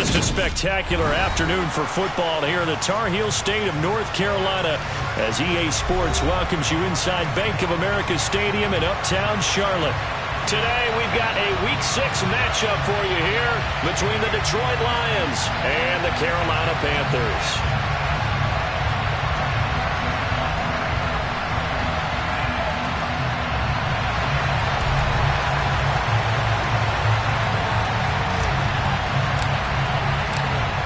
Just a spectacular afternoon for football here in the Tar Heel state of North Carolina as EA Sports welcomes you inside Bank of America Stadium in uptown Charlotte. Today we've got a Week 6 matchup for you here between the Detroit Lions and the Carolina Panthers.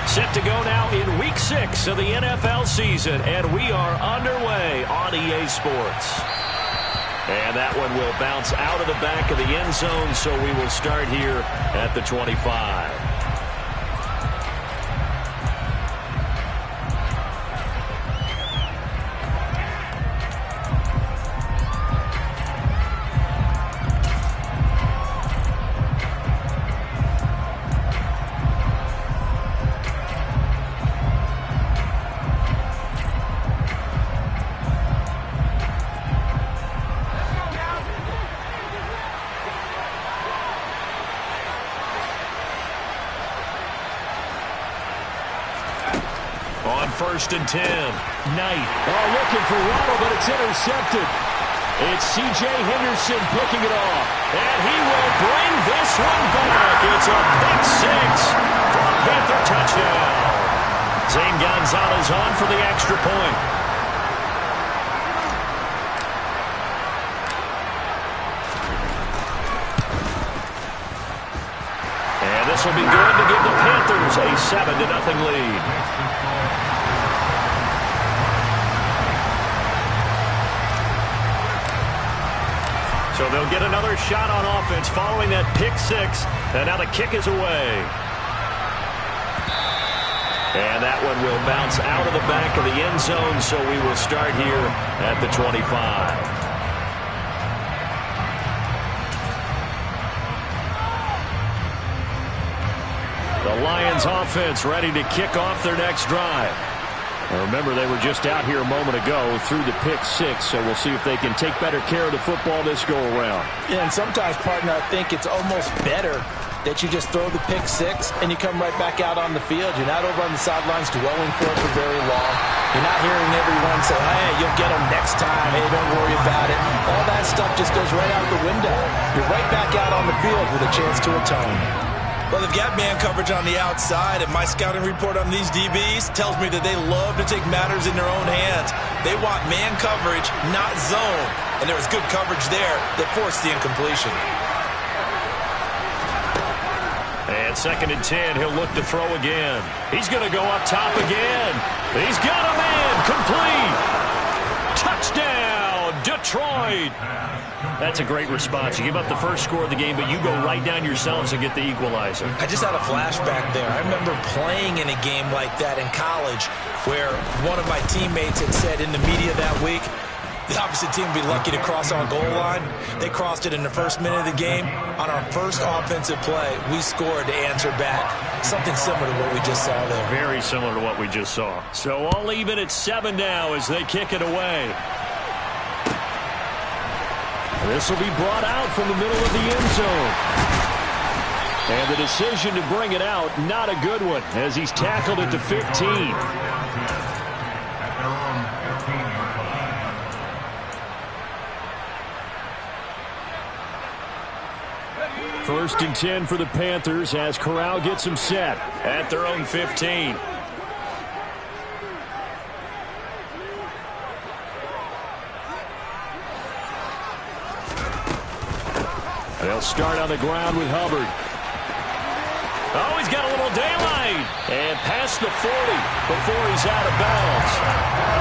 Set to go now in Week 6 of the NFL season, and we are underway on EA Sports. And that one will bounce out of the back of the end zone, so we will start here at the 25. First and 10. Knight. Looking for Waddle, but it's intercepted. It's C.J. Henderson picking it off. And he will bring this one back. It's a pick six for a Panther touchdown. Zane Gonzalez on for the extra point. And this will be good to give the Panthers a 7-0 lead. So they'll get another shot on offense following that pick six. And now the kick is away. And that one will bounce out of the back of the end zone, so we will start here at the 25. The Lions offense ready to kick off their next drive. Now remember, they were just out here a moment ago through the pick six, so we'll see if they can take better care of the football this go-around. Yeah, and sometimes, partner, I think it's almost better that you just throw the pick six and you come right back out on the field. You're not over on the sidelines dwelling for it for very long. You're not hearing everyone say, hey, you'll get them next time. Hey, don't worry about it. All that stuff just goes right out the window. You're right back out on the field with a chance to atone. Well, they've got man coverage on the outside, and my scouting report on these DBs tells me that they love to take matters in their own hands. They want man coverage, not zone. And there was good coverage there that forced the incompletion. And 2nd and 10, he'll look to throw again. He's going to go up top again. He's got a man, complete. Touchdown, Detroit. That's a great response. You give up the first score of the game, but you go right down yourselves and get the equalizer. I just had a flashback there. I remember playing in a game like that in college where one of my teammates had said in the media that week, the opposite team would be lucky to cross our goal line. They crossed it in the first minute of the game. On our first offensive play, we scored to answer back. Something similar to what we just saw there. Very similar to what we just saw. So all even at 7 now as they kick it away. This will be brought out from the middle of the end zone. And the decision to bring it out, not a good one, as he's tackled at the 15. First and 10 for the Panthers as Corral gets them set at their own 15. They'll start on the ground with Hubbard. Oh, he's got a little daylight. And past the 40 before he's out of bounds.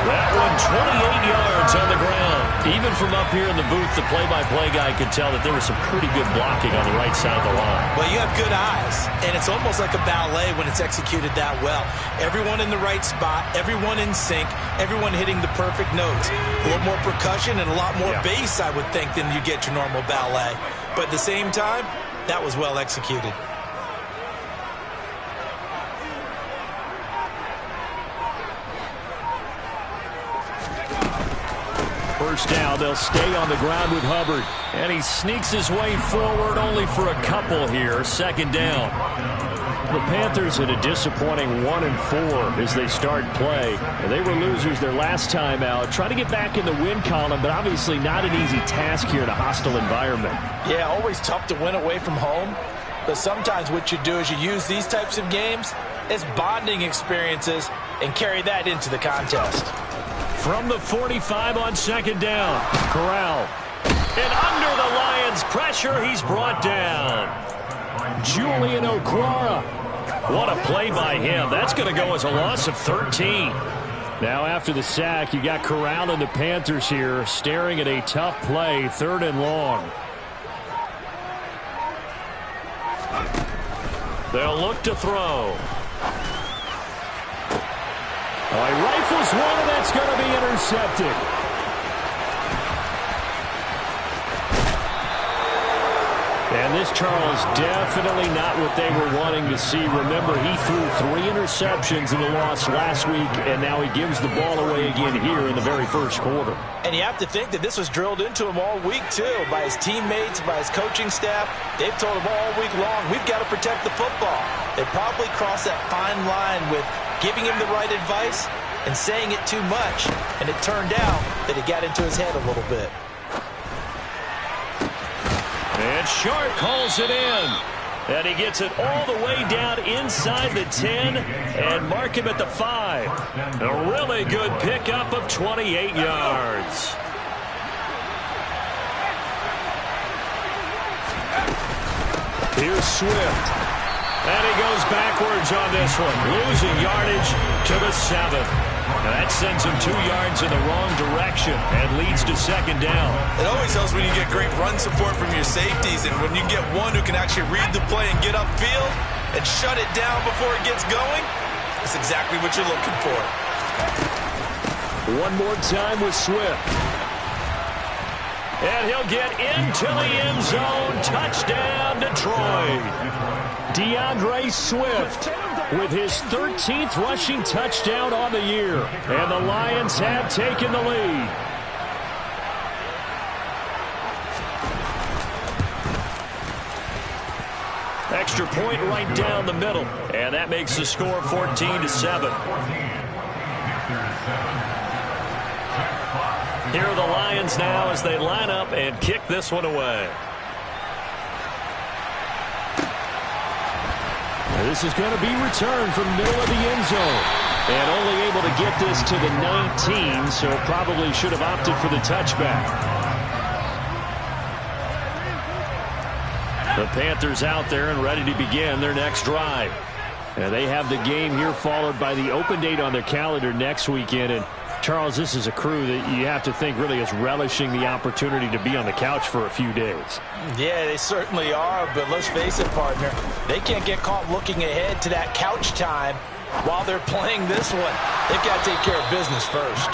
That one 28 yards on the ground. Even from up here in the booth, the play-by-play guy could tell that there was some pretty good blocking on the right side of the line. Well, you have good eyes, and it's almost like a ballet when it's executed that well. Everyone in the right spot, everyone in sync, everyone hitting the perfect notes. A little more percussion and a lot more bass, I would think, than you get your normal ballet. But at the same time, that was well executed. First down, they'll stay on the ground with Hubbard. And he sneaks his way forward only for a couple here. 2nd down. The Panthers at a disappointing 1-4 as they start play. They were losers their last time out. Trying to get back in the win column, but obviously not an easy task here in a hostile environment. Yeah, always tough to win away from home. But sometimes what you do is you use these types of games as bonding experiences and carry that into the contest. From the 45 on second down, Corral. And under the Lions' pressure, he's brought down. Julian Okwara. What a play by him. That's going to go as a loss of 13. Now after the sack, you got Corral and the Panthers here staring at a tough play, 3rd and long. They'll look to throw. Oh, he rifles one, and that's going to be intercepted. And this, Charles, definitely not what they were wanting to see. Remember, he threw 3 interceptions in the loss last week, and now he gives the ball away again here in the very first quarter. And you have to think that this was drilled into him all week, too, by his teammates, by his coaching staff. They've told him all week long, we've got to protect the football. They probably crossed that fine line with giving him the right advice and saying it too much, and it turned out that it got into his head a little bit. And Sharp calls it in. And he gets it all the way down inside the 10 and mark him at the 5. A really good pickup of 28 yards. Here's Swift. And he goes backwards on this one, losing yardage to the 7. And that sends him 2 yards in the wrong direction and leads to second down. It always helps when you get great run support from your safeties, and when you get one who can actually read the play and get upfield and shut it down before it gets going, that's exactly what you're looking for. One more time with Swift. And he'll get into the end zone. Touchdown, Detroit. DeAndre Swift with his 13th rushing touchdown on the year. And the Lions have taken the lead. Extra point right down the middle. And that makes the score 14-7. Here are the Lions now as they line up and kick this one away. This is going to be returned from the middle of the end zone. And only able to get this to the 19, so probably should have opted for the touchback. The Panthers out there and ready to begin their next drive. And they have the game here followed by the open date on their calendar next weekend. And Charles, this is a crew that you have to think really is relishing the opportunity to be on the couch for a few days. Yeah, they certainly are, but let's face it, partner, they can't get caught looking ahead to that couch time while they're playing this one. They've got to take care of business first.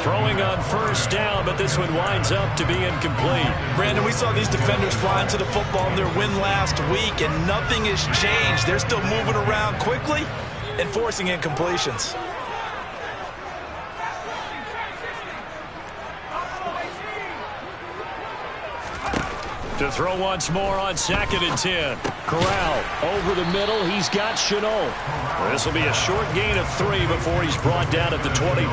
Throwing on first down, but this one winds up to be incomplete. Brandon, we saw these defenders fly into the football in their win last week, and nothing has changed. They're still moving around quickly and forcing incompletions. To throw once more on 2nd and 10. Corral over the middle. He's got Chenault. This will be a short gain of 3 before he's brought down at the 22.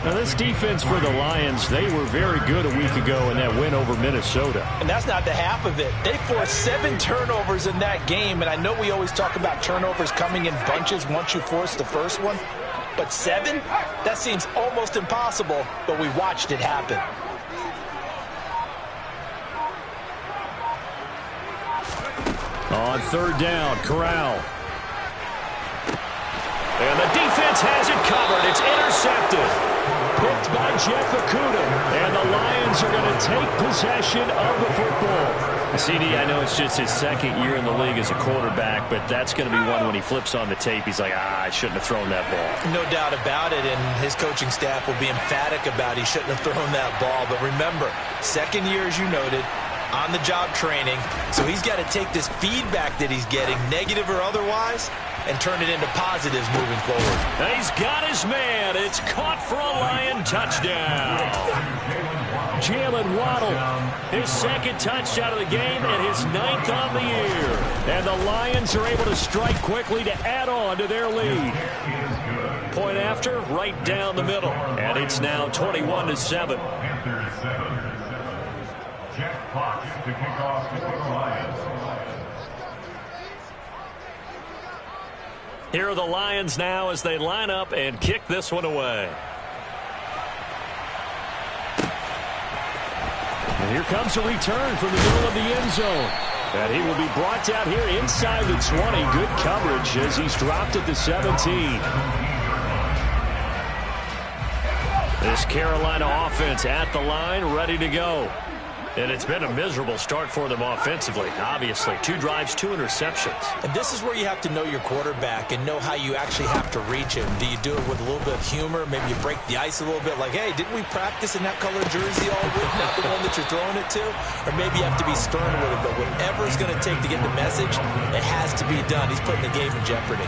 Now this defense for the Lions, they were very good a week ago in that win over Minnesota. And that's not the half of it. They forced 7 turnovers in that game, and I know we always talk about turnovers coming in bunches once you force the first one. But 7? That seems almost impossible, but we watched it happen. On 3rd down, Corral. And the defense has it covered. It's intercepted. Picked by Jeff Okudah. And the Lions are going to take possession of the football. CD, I know it's just his 2nd year in the league as a quarterback, but that's going to be one when he flips on the tape. He's like, I shouldn't have thrown that ball. No doubt about it, and his coaching staff will be emphatic about he shouldn't have thrown that ball. But remember, 2nd year, as you noted, on-the-job training, so he's got to take this feedback that he's getting, negative or otherwise, and turn it into positives moving forward. And he's got his man. It's caught for a Lion touchdown. Jalen Waddle, his second touchdown of the game and his 9th on the year. And the Lions are able to strike quickly to add on to their lead. Point after, right down the middle. And it's now 21-7. Jeff Fox to kick off for the Lions. Here are the Lions now as they line up and kick this one away. And here comes a return from the middle of the end zone. And he will be brought down here inside the 20. Good coverage as he's dropped at the 17. This Carolina offense at the line, ready to go. And it's been a miserable start for them offensively. Obviously, 2 drives, 2 interceptions. And this is where you have to know your quarterback and know how you actually have to reach him. Do you do it with a little bit of humor? Maybe you break the ice a little bit like, hey, didn't we practice in that color jersey all week? Not the one that you're throwing it to? Or maybe you have to be stern with it. But whatever it's going to take to get the message, it has to be done. He's putting the game in jeopardy.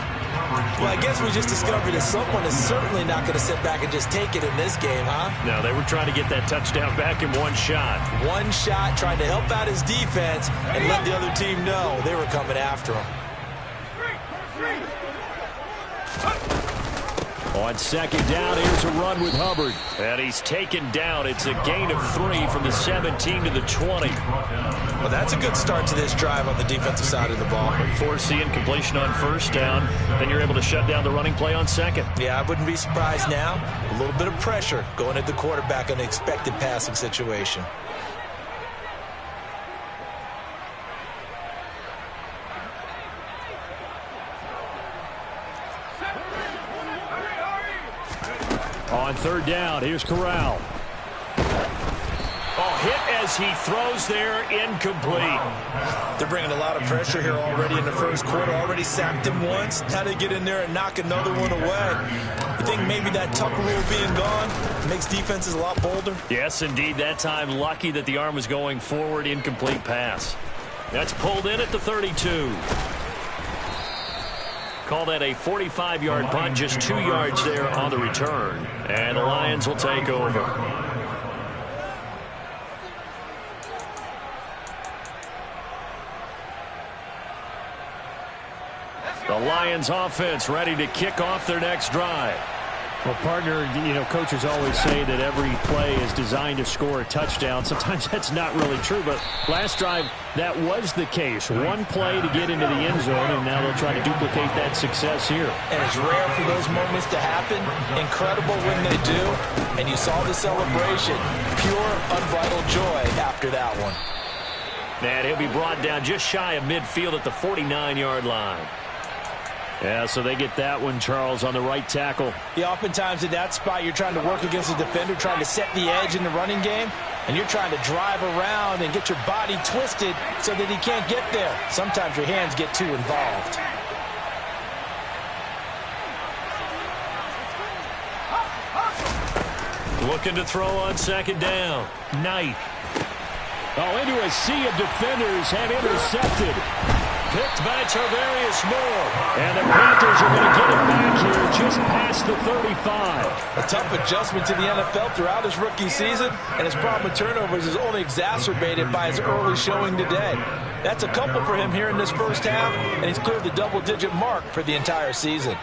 Well, I guess we just discovered that someone is certainly not going to sit back and just take it in this game, huh? No, they were trying to get that touchdown back in one shot. One shot, trying to help out his defense and let the other team know they were coming after him. On second down, here's a run with Hubbard. And he's taken down. It's a gain of 3 from the 17 to the 20. Well, that's a good start to this drive on the defensive side of the ball. Forcing completion on first down. Then you're able to shut down the running play on second. Yeah, I wouldn't be surprised now. A little bit of pressure going at the quarterback in an expected passing situation. On third down, here's Corral. Oh, hit as he throws there, incomplete. They're bringing a lot of pressure here already in the first quarter. Already sacked him once. Now they get in there and knock another one away. You think maybe that Tucker rule being gone makes defenses a lot bolder? Yes, indeed. That time, lucky that the arm was going forward, incomplete pass. That's pulled in at the 32. Call that a 45-yard punt, just 2 yards there on the return. And the Lions will take over. The Lions offense ready to kick off their next drive. Well, partner, you know, coaches always say that every play is designed to score a touchdown. Sometimes that's not really true, but last drive, that was the case. One play to get into the end zone, and now they'll try to duplicate that success here. And it's rare for those moments to happen. Incredible when they do. And you saw the celebration. Pure, unbridled joy after that one. And he'll be brought down just shy of midfield at the 49-yard line. Yeah, so they get that one, Charles, on the right tackle. Yeah, oftentimes in that spot, you're trying to work against a defender, trying to set the edge in the running game, and you're trying to drive around and get your body twisted so that he can't get there. Sometimes your hands get too involved. Looking to throw on second down. Knight. Oh, into a sea of defenders and intercepted. Picked by Tarvarius Moore. And the Panthers are going to get it back here just past the 35. A tough adjustment to the NFL throughout his rookie season, and his problem with turnovers is only exacerbated by his early showing today. That's a couple for him here in this first half, and he's cleared the double-digit mark for the entire season.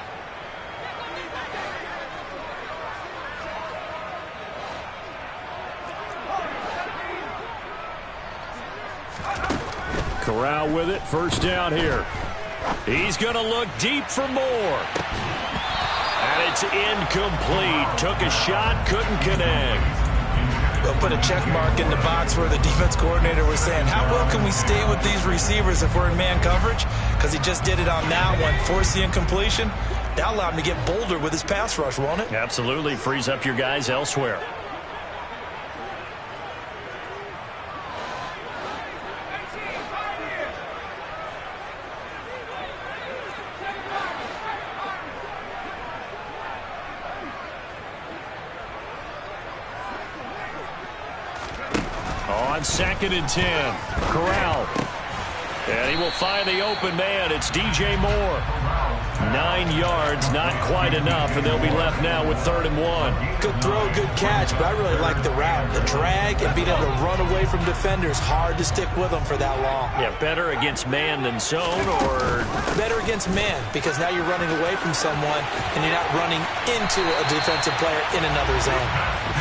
Corral with it. First down here. He's going to look deep for more. And it's incomplete. Took a shot, couldn't connect. They'll put a check mark in the box where the defense coordinator was saying, how well can we stay with these receivers if we're in man coverage? Because he just did it on that one. Force the incompletion. That allowed him to get bolder with his pass rush, won't it? Absolutely. Frees up your guys elsewhere. On second and 10, Corral. And he will find the open man. It's DJ Moore. 9 yards, not quite enough, and they'll be left now with 3rd and 1. Good throw, good catch, but I really like the route. The drag and being able to run away from defenders, hard to stick with them for that long. Yeah, better against man than zone, or? Better against man, because now you're running away from someone, and you're not running into a defensive player in another zone.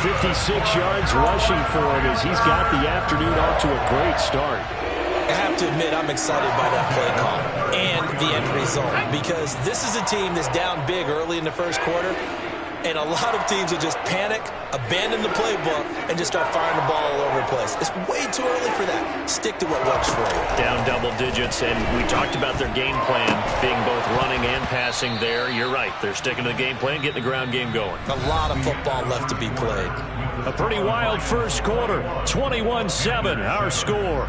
56 yards rushing for him as he's got the afternoon off to a great start. I have to admit, I'm excited by that play call and the end result, because this is a team that's down big early in the first quarter, and a lot of teams will just panic, abandon the playbook, and just start firing the ball all over the place. It's way too early for that. Stick to what works for you. Down double digits, and we talked about their game plan being both running and passing there. You're right. They're sticking to the game plan, getting the ground game going. A lot of football left to be played. A pretty wild first quarter. 21-7, our score.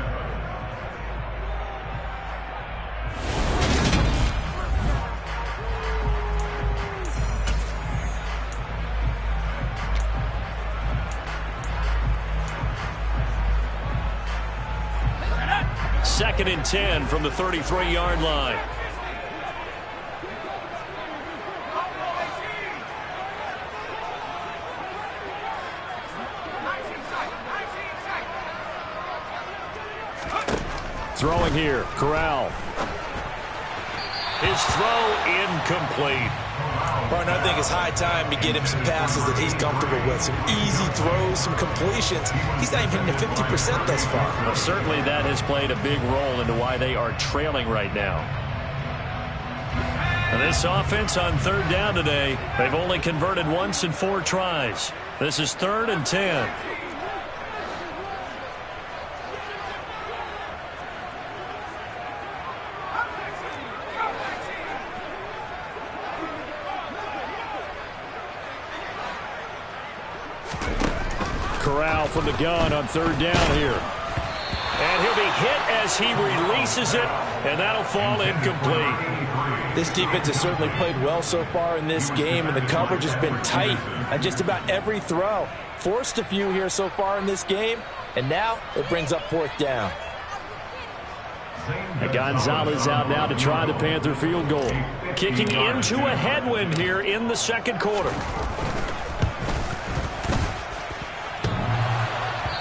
Second and 10 from the 33-yard line. Throwing here, Corral. His throw incomplete. Partner, I think it's high time to get him some passes that he's comfortable with. Some easy throws, some completions. He's not even hitting the 50% thus far. Well, certainly that has played a big role into why they are trailing right now. And this offense on 3rd down today, they've only converted once in 4 tries. This is 3rd and 10. Corral from the gun on 3rd down here. And he'll be hit as he releases it, and that'll fall incomplete. This defense has certainly played well so far in this game, and the coverage has been tight on just about every throw. Forced a few here so far in this game, and now it brings up 4th down. And Gonzalez out now to try the Panther field goal. Kicking into a headwind here in the second quarter.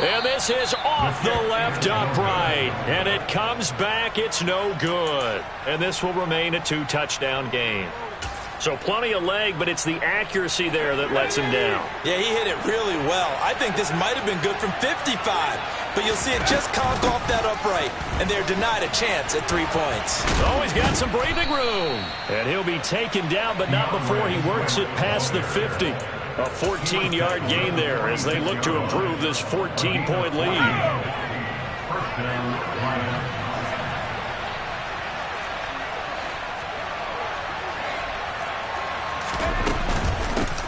And this is off the left upright. And it comes back. It's no good. And this will remain a 2-touchdown game. So plenty of leg, but it's the accuracy there that lets him down. Yeah, he hit it really well. I think this might have been good from 55. But you'll see it just conk off that upright. And they're denied a chance at 3 points. Oh, he's got some breathing room. And he'll be taken down, but not before he works it past the 50. A 14-yard gain there as they look to improve this 14-point lead.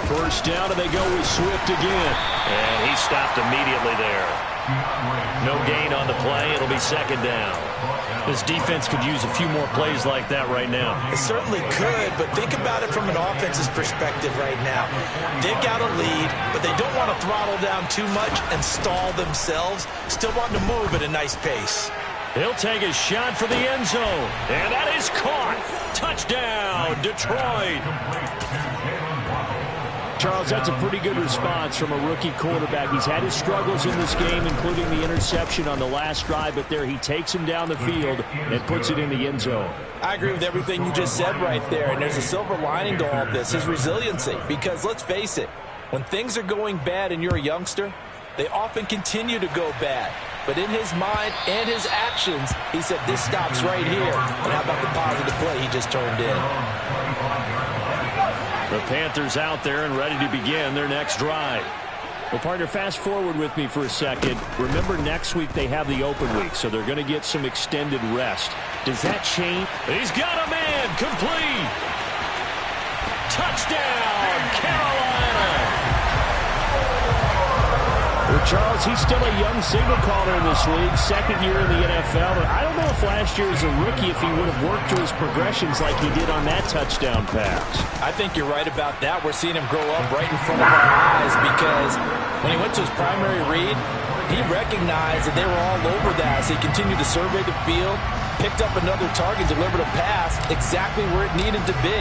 First down, and they go with Swift again. And he stopped immediately there. No gain on the play. It'll be 2nd down. This defense could use a few more plays like that right now. It certainly could, but think about it from an offense's perspective right now. They've got a lead, but they don't want to throttle down too much and stall themselves. Still wanting to move at a nice pace. He'll take a shot for the end zone, and that is caught. Touchdown, Detroit. Charles, that's a pretty good response from a rookie quarterback. He's had his struggles in this game, including the interception on the last drive, but there he takes him down the field and puts it in the end zone. I agree with everything you just said right there, and there's a silver lining to all of this, his resiliency. Because let's face it, when things are going bad and you're a youngster, they often continue to go bad. But in his mind and his actions, he said, this stops right here. And how about the positive play he just turned in? The Panthers out there and ready to begin their next drive. Well, partner, fast forward with me for a second. Remember, next week they have the open week, so they're going to get some extended rest. Does that change? He's got a man, complete. Touchdown, Carolina. Well, Charles, he's still a young signal caller in this league, 2nd year in the NFL. And I don't know if last year as a rookie, if he would have worked through his progressions like he did on that touchdown pass. I think you're right about that. We're seeing him grow up right in front of our eyes because when he went to his primary read, He recognized that they were all over that, so he continued to survey the field, picked up another target, delivered a pass exactly where it needed to be.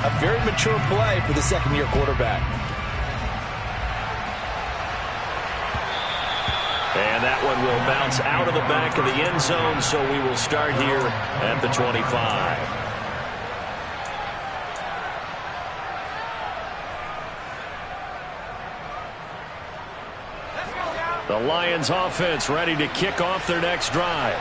A very mature play for the second-year quarterback. And that one will bounce out of the back of the end zone, so we will start here at the 25. The Lions offense ready to kick off their next drive.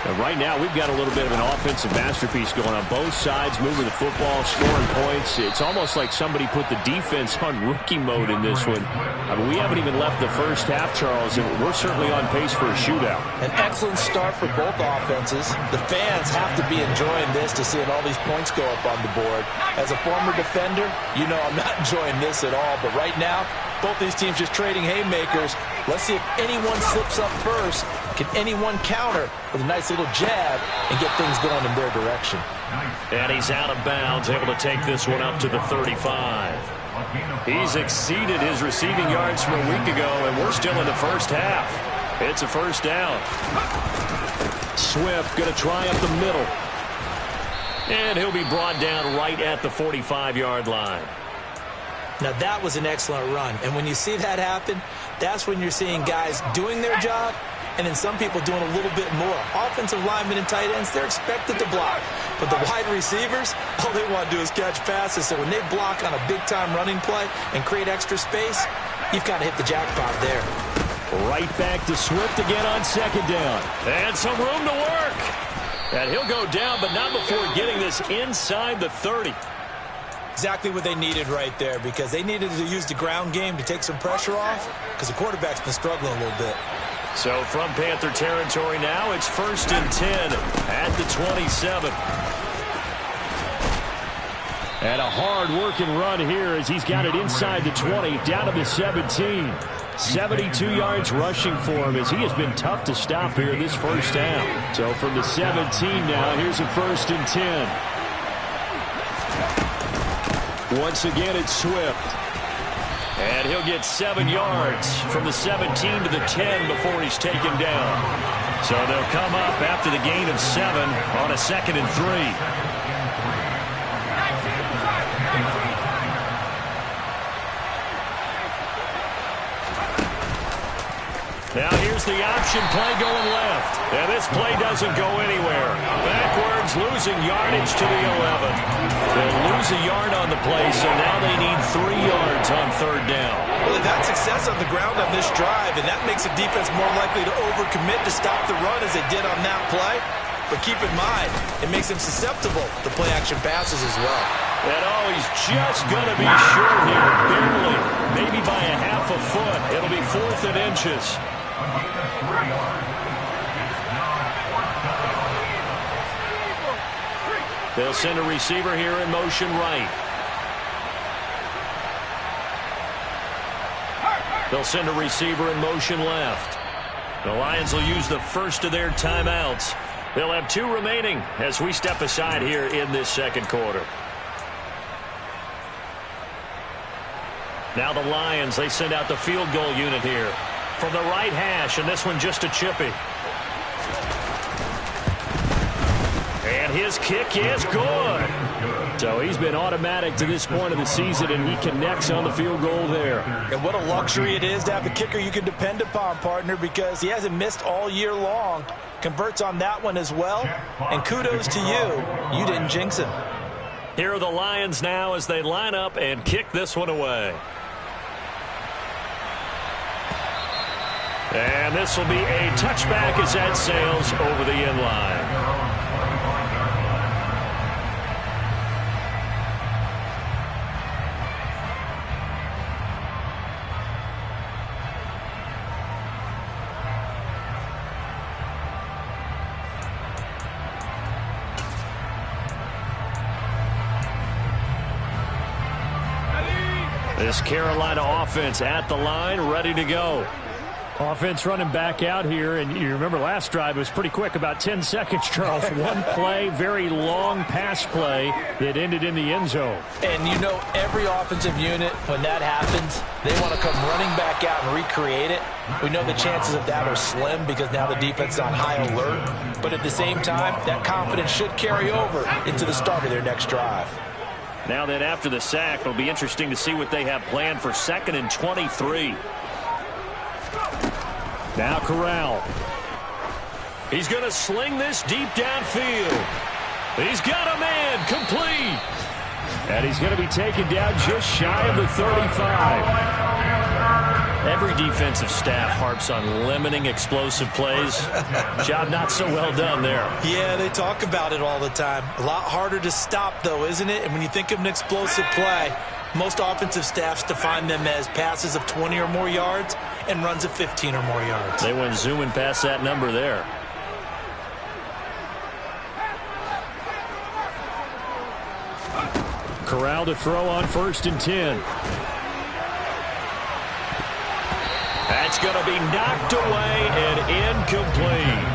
And right now, we've got a little bit of an offensive masterpiece going on both sides, moving the football, scoring points. It's almost like somebody put the defense on rookie mode in this one. I mean, we haven't even left the first half, Charles, and we're certainly on pace for a shootout. An excellent start for both offenses. The fans have to be enjoying this to seeing all these points go up on the board. As a former defender, you know I'm not enjoying this at all, but right now, both these teams just trading haymakers. Let's see if anyone slips up first. Can anyone counter with a nice little jab and get things going in their direction? And he's out of bounds, able to take this one up to the 35. He's exceeded his receiving yards from a week ago, and we're still in the first half. It's a first down. Swift going to try up the middle. And he'll be brought down right at the 45-yard line. Now, that was an excellent run. And when you see that happen, that's when you're seeing guys doing their job and then some people doing a little bit more. Offensive linemen and tight ends, they're expected to block. But the wide receivers, all they want to do is catch passes. So when they block on a big-time running play and create extra space, you've got to hit the jackpot there. Right back to Swift again on second down. And some room to work. And he'll go down, but not before getting this inside the 30. Exactly what they needed right there, because they needed to use the ground game to take some pressure off, because the quarterback's been struggling a little bit. So from Panther territory now, it's 1st and 10 at the 27. And a hard-working run here as he's got it inside the 20, down to the 17. 72 yards rushing for him as he has been tough to stop here this first half. So from the 17 now, here's a 1st and 10. Once again, it's Swift. And he'll get 7 yards from the 17 to the 10 before he's taken down. So they'll come up after the gain of 7 on a 2nd and 3. Now here's the option play going left. And this play doesn't go anywhere. Backwards, losing yardage to the 11. They'll lose a yard on the play, so now they need 3 yards on 3rd down. Well, they've had success on the ground on this drive, and that makes the defense more likely to overcommit to stop the run as they did on that play. But keep in mind, it makes them susceptible to play-action passes as well. And he's just going to be short here, barely, maybe by a half a foot. It'll be 4th and inches. They'll send a receiver here in motion right. They'll send a receiver in motion left. The Lions will use the first of their timeouts. They'll have 2 remaining as we step aside here in this second quarter. Now the Lions, they send out the field goal unit here from the right hash, and this one just a chippy. And his kick is good. So he's been automatic to this point of the season, and he connects on the field goal there. And what a luxury it is to have a kicker you can depend upon, partner, because he hasn't missed all year long. Converts on that one as well. And kudos to you. You didn't jinx him. Here are the Lions now as they line up and kick this one away. And this will be a touchback as that sails over the end line. This Carolina offense at the line, ready to go. Offense running back out here, and you remember last drive was pretty quick, about 10 seconds, Charles. One play, very long pass play that ended in the end zone. And you know every offensive unit, when that happens, they want to come running back out and recreate it. We know the chances of that are slim because now the defense is on high alert. But at the same time, that confidence should carry over into the start of their next drive. Now then, after the sack, it'll be interesting to see what they have planned for 2nd and 23. Now Corral. He's going to sling this deep downfield. He's got a man complete. And he's going to be taken down just shy of the 35. Every defensive staff harps on limiting explosive plays. Job not so well done there. Yeah, they talk about it all the time. A lot harder to stop, though, isn't it? And when you think of an explosive play, most offensive staffs define them as passes of 20 or more yards and runs of 15 or more yards. They went zooming past that number there. Corral to throw on 1st and 10. That's going to be knocked away and incomplete.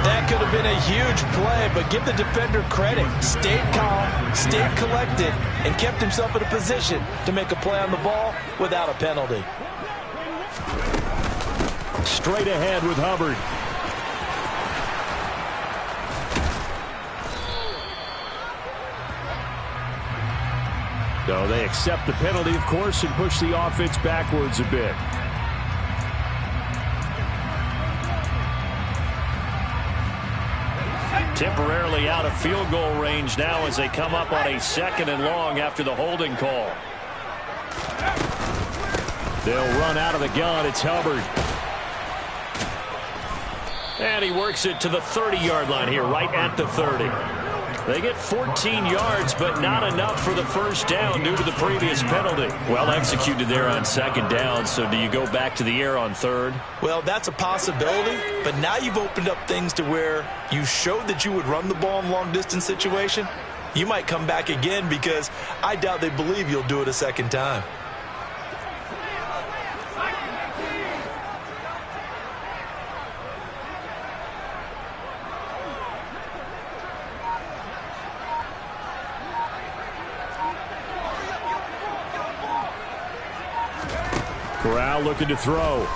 That could have been a huge play, but give the defender credit. Stayed calm, stayed collected, and kept himself in a position to make a play on the ball without a penalty. Straight ahead with Hubbard. So they accept the penalty, of course, and push the offense backwards a bit. Temporarily out of field goal range now as they come up on a 2nd and long after the holding call. They'll run out of the gun. It's Hubbard. And he works it to the 30-yard line here, right at the 30. They get 14 yards, but not enough for the first down due to the previous penalty. Well executed there on 2nd down, so do you go back to the air on 3rd? Well, that's a possibility, but now you've opened up things to where you showed that you would run the ball in long-distance situation. You might come back again because I doubt they believe you'll do it a 2nd time. Corral looking to throw.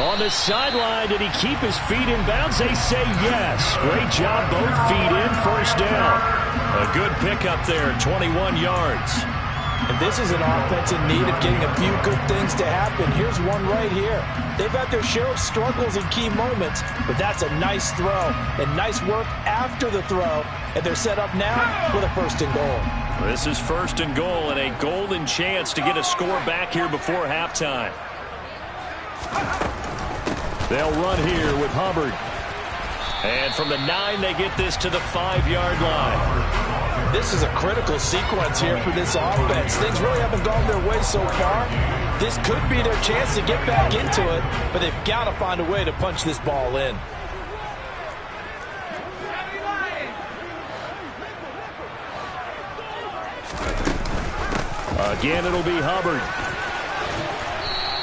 On the sideline, did he keep his feet in bounds? They say yes. Great job, both feet in, 1st down. A good pickup there, 21 yards. And this is an offense in need of getting a few good things to happen. Here's one right here. They've had their share of struggles in key moments, but that's a nice throw and nice work after the throw. And they're set up now with a 1st and goal. This is 1st and goal and a golden chance to get a score back here before halftime. They'll run here with Hubbard. And from the 9, they get this to the 5-yard line. This is a critical sequence here for this offense. Things really haven't gone their way so far. This could be their chance to get back into it, but they've got to find a way to punch this ball in. Again, it'll be Hubbard.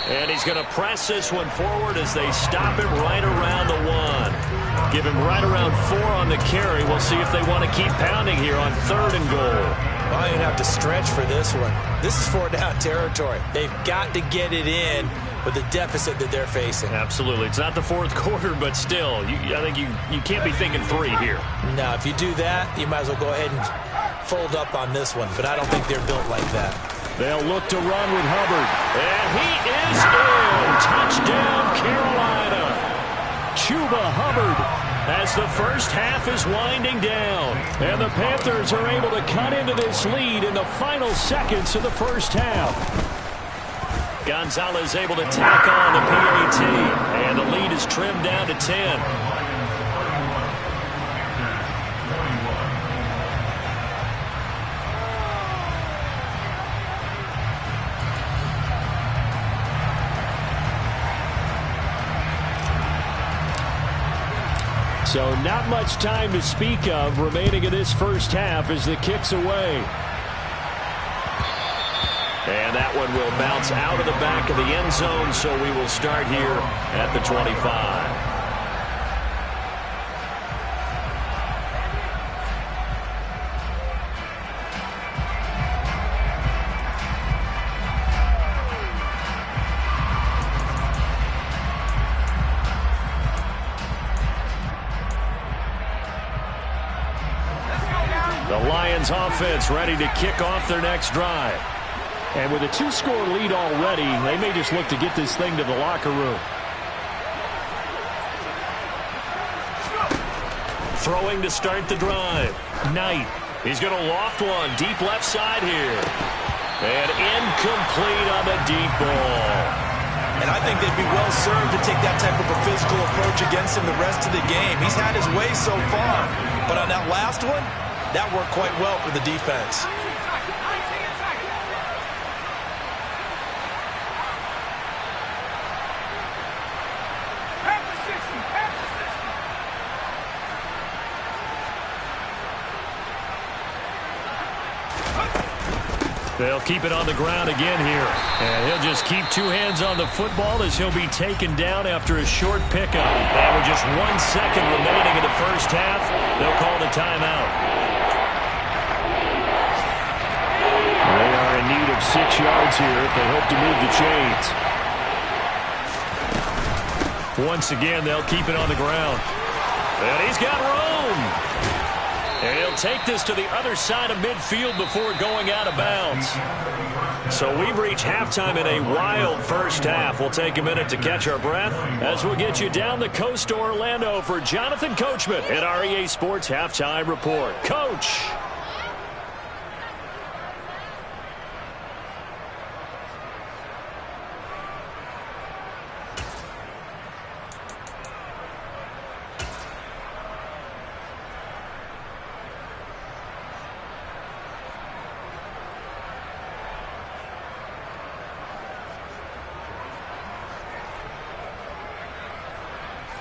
And he's going to press this one forward as they stop him right around the 1. Give him right around 4 on the carry. We'll see if they want to keep pounding here on 3rd and goal. Well, you're going to have to stretch for this one. This is 4-down territory. They've got to get it in with the deficit that they're facing. Absolutely. It's not the 4th quarter, but still, I think you can't be thinking 3 here. No, if you do that, you might as well go ahead and fold up on this one, but I don't think they're built like that. They'll look to run with Hubbard. And he is in. Touchdown, Carolina. Chuba Hubbard. As the first half is winding down. And the Panthers are able to cut into this lead in the final seconds of the first half. Gonzalez able to tack on the PAT. And the lead is trimmed down to 10. So not much time to speak of remaining in this first half as the kick's away. And that one will bounce out of the back of the end zone, so we will start here at the 25. The Lions offense ready to kick off their next drive. And with a 2-score lead already, they may just look to get this thing to the locker room. Throwing to start the drive. Knight. He's going to loft one deep left side here. And incomplete on the deep ball. And I think they'd be well served to take that type of a physical approach against him the rest of the game. He's had his way so far. But on that last one, that worked quite well for the defense. They'll keep it on the ground again here. And he'll just keep two hands on the football as he'll be taken down after a short pickup. And with just 1 second remaining in the first half, they'll call the timeout. They are in need of 6 yards here if they hope to move the chains. Once again, they'll keep it on the ground. And he's got room. And he'll take this to the other side of midfield before going out of bounds. So we've reached halftime in a wild first half. We'll take a minute to catch our breath as we'll get you down the coast to Orlando for Jonathan Coachman at our EA Sports Halftime Report. Coach.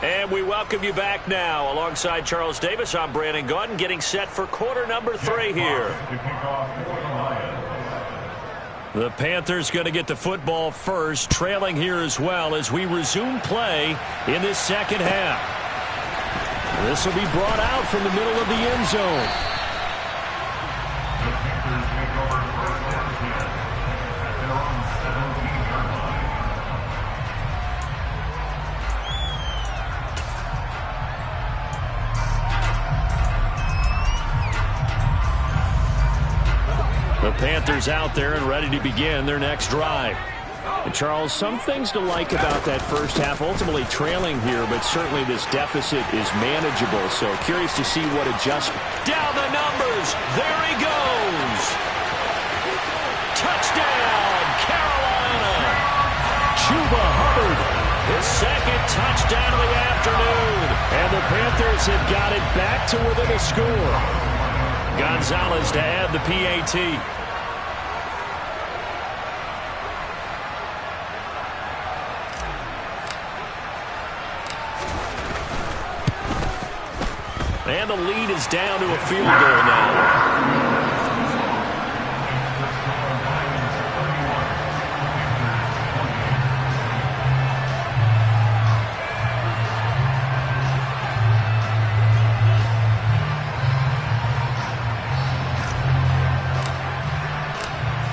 And we welcome you back now. Alongside Charles Davis, I'm Brandon Gaudin, getting set for quarter number 3 here. The Panthers going to get the football first, trailing here as well as we resume play in this second half. This will be brought out from the middle of the end zone. The Panthers out there and ready to begin their next drive. And Charles, some things to like about that first half. Ultimately trailing here, but certainly this deficit is manageable. So curious to see what adjustment. Down the numbers. There he goes. Touchdown, Carolina. Chuba Hubbard. His second touchdown of the afternoon. And the Panthers have got it back to within a score. Gonzalez to add the PAT. And the lead is down to a field goal now.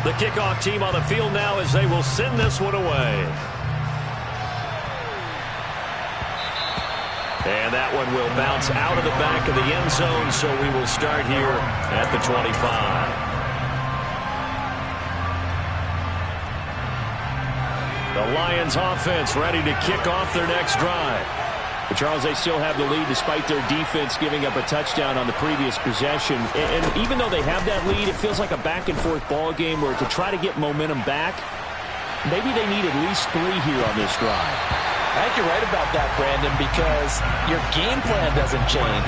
The kickoff team on the field now as they will send this one away. And that one will bounce out of the back of the end zone, so we will start here at the 25. The Lions offense ready to kick off their next drive. But Charles, they still have the lead despite their defense giving up a touchdown on the previous possession. And even though they have that lead, it feels like a back-and-forth ball game where to try to get momentum back, maybe they need at least 3 here on this drive. I think you're right about that, Brandon, because your game plan doesn't change.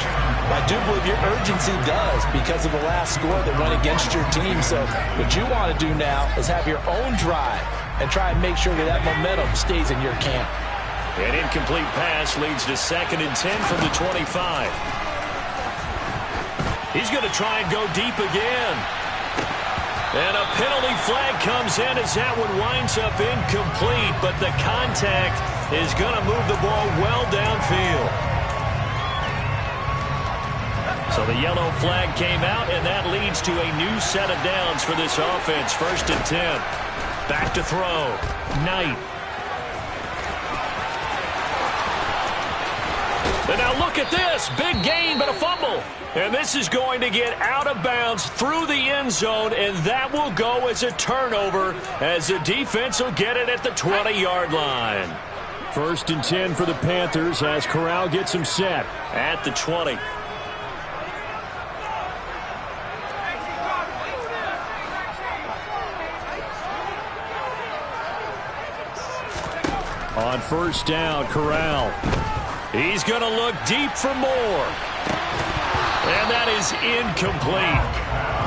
I do believe your urgency does because of the last score that went against your team. So what you want to do now is have your own drive and try and make sure that momentum stays in your camp. An incomplete pass leads to 2nd and 10 from the 25. He's going to try and go deep again. And a penalty flag comes in as that one winds up incomplete, but the contact is going to move the ball well downfield. So the yellow flag came out, and that leads to a new set of downs for this offense. 1st and 10. Back to throw. Knight. And now look at this. Big gain, but a fumble. And this is going to get out of bounds through the end zone, and that will go as a turnover as the defense will get it at the 20-yard line. 1st and 10 for the Panthers as Corral gets him set. At the 20. On 1st down, Corral. He's going to look deep for more. And that is incomplete.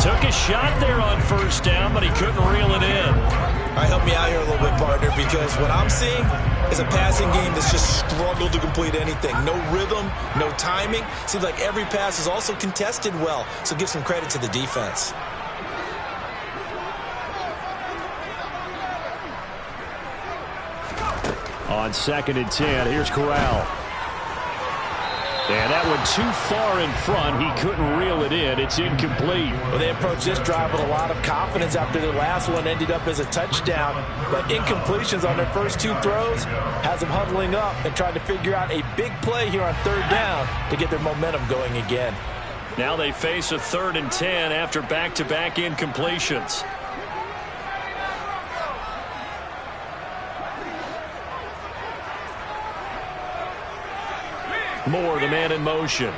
Took a shot there on 1st down, but he couldn't reel it in. All right, help me out here a little bit, partner, because what I'm seeing is a passing game that's just struggled to complete anything. No rhythm, no timing. Seems like every pass is also contested well, so give some credit to the defense. On 2nd and 10, here's Corral. And that one too far in front. He couldn't reel it in. It's incomplete. Well, they approached this drive with a lot of confidence after their last one ended up as a touchdown. But incompletions on their first 2 throws has them huddling up and trying to figure out a big play here on 3rd down to get their momentum going again. Now they face a 3rd and 10 after back-to-back incompletions. Moore, the man in motion.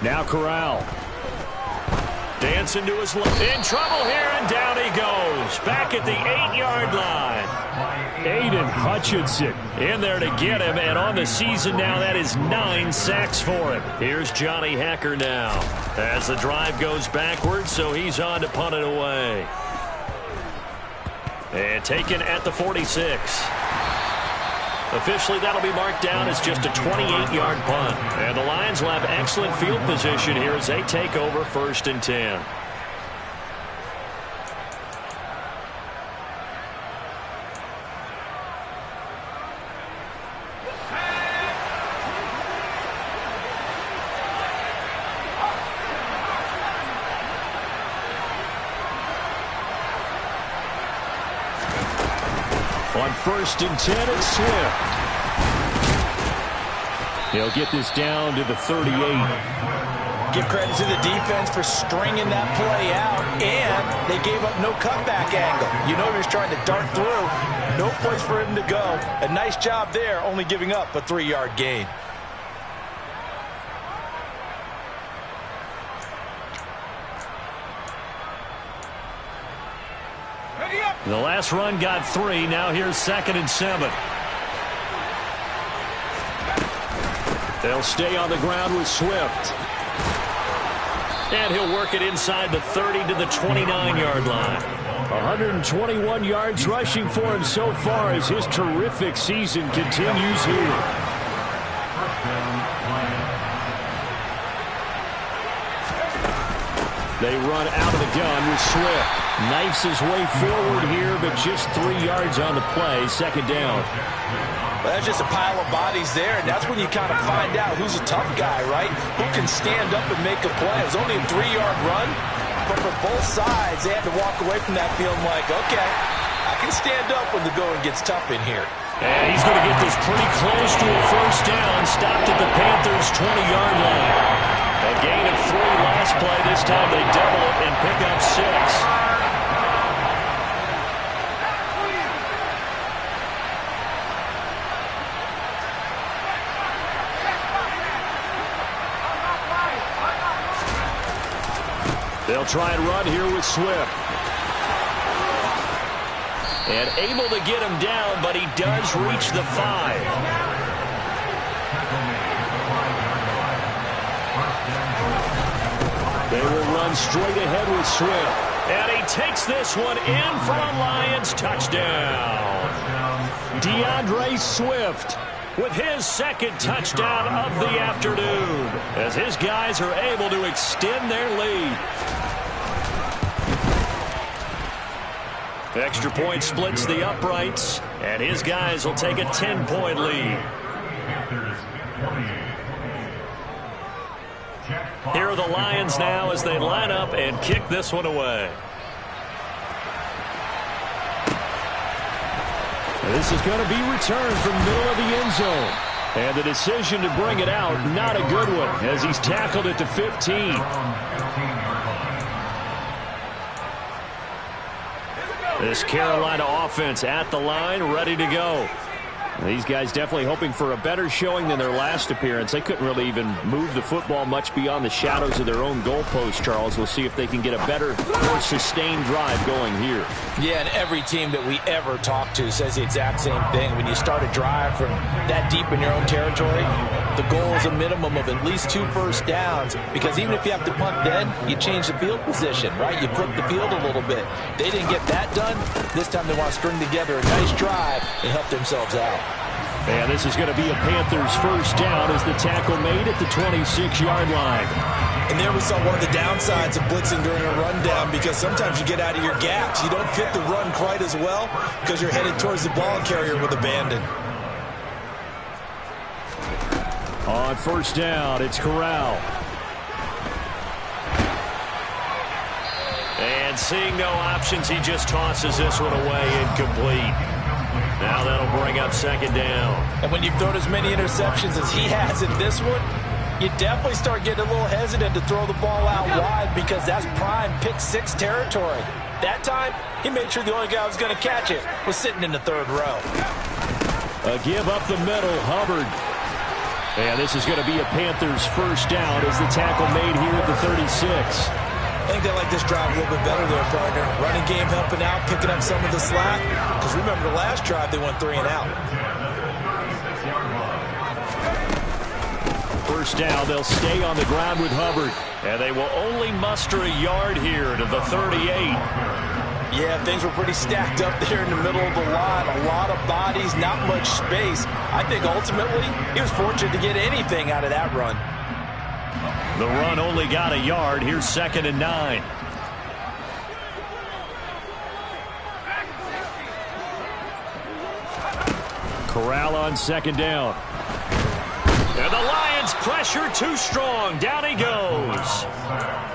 Now Corral. Dancing to his left. In trouble here, and down he goes. Back at the 8-yard line. Aiden Hutchinson in there to get him, and on the season now, that is 9 sacks for him. Here's Johnny Hacker now as the drive goes backwards, so he's on to punt it away. And taken at the 46. Officially, that'll be marked down as just a 28-yard punt. And the Lions will have excellent field position here as they take over 1st and 10. On 1st and 10, it's Swift. He'll get this down to the 38. Give credit to the defense for stringing that play out, and they gave up no cutback angle. You know he was trying to dart through. No place for him to go. A nice job there, only giving up a 3-yard gain. The last run got 3. Now here's 2nd and 7. They'll stay on the ground with Swift. And he'll work it inside the 30 to the 29-yard line. 121 yards rushing for him so far as his terrific season continues here. They run out of the gun with Swift. Knifes his way forward here, but just 3 yards on the play. 2nd down. Well, that's just a pile of bodies there, and that's when you kind of find out who's a tough guy, right? Who can stand up and make a play. It was only a 3-yard run, but for both sides, they had to walk away from that feeling like, okay, I can stand up when the going gets tough in here. And he's going to get this pretty close to a 1st down, stopped at the Panthers' 20-yard line. A gain of 3 last play. This time they double it and pick up 6. They'll try and run here with Swift. And able to get him down, but he does reach the 5. They will run straight ahead with Swift. And he takes this one in for a Lions touchdown. DeAndre Swift with his second touchdown of the afternoon as his guys are able to extend their lead. Extra point splits the uprights, and his guys will take a 10-point lead. Here are the Lions now as they line up and kick this one away. This is going to be returned from the middle of the end zone. And the decision to bring it out, not a good one, as he's tackled it to 15. This Carolina offense at the line, ready to go. These guys definitely hoping for a better showing than their last appearance. They couldn't really even move the football much beyond the shadows of their own goalpost, Charles. We'll see if they can get a better, more sustained drive going here. Yeah, and every team that we ever talk to says the exact same thing. When you start a drive from that deep in your own territory, the goal is a minimum of at least 2 first downs, because even if you have to punt then, you change the field position, right? You flip the field a little bit. They didn't get that done. This time they want to string together a nice drive and help themselves out. And this is going to be a Panthers first down as the tackle made at the 26-yard line. And there we saw one of the downsides of blitzing during a rundown, because sometimes you get out of your gaps. You don't fit the run quite as well because you're headed towards the ball carrier with abandon. On first down, it's Corral. And seeing no options, he just tosses this one away, incomplete. Now that'll bring up second down. And when you've thrown as many interceptions as he has in this one, you definitely start getting a little hesitant to throw the ball out wide, because that's prime pick six territory. That time, he made sure the only guy who was going to catch it was sitting in the third row. A give up the middle, Hubbard. And this is going to be a Panthers first down as the tackle made here at the 36. I think they like this drive a little bit better there, partner. Running game helping out, picking up some of the slack. Because remember, the last drive they went 3 and out. First down, they'll stay on the ground with Hubbard. And they will only muster a yard here to the 38. Yeah, things were pretty stacked up there in the middle of the line. A lot of bodies, not much space. I think ultimately he was fortunate to get anything out of that run. The run only got a yard. Here's 2nd and 9. Corral on second down. And the Lions pressure too strong. Down he goes.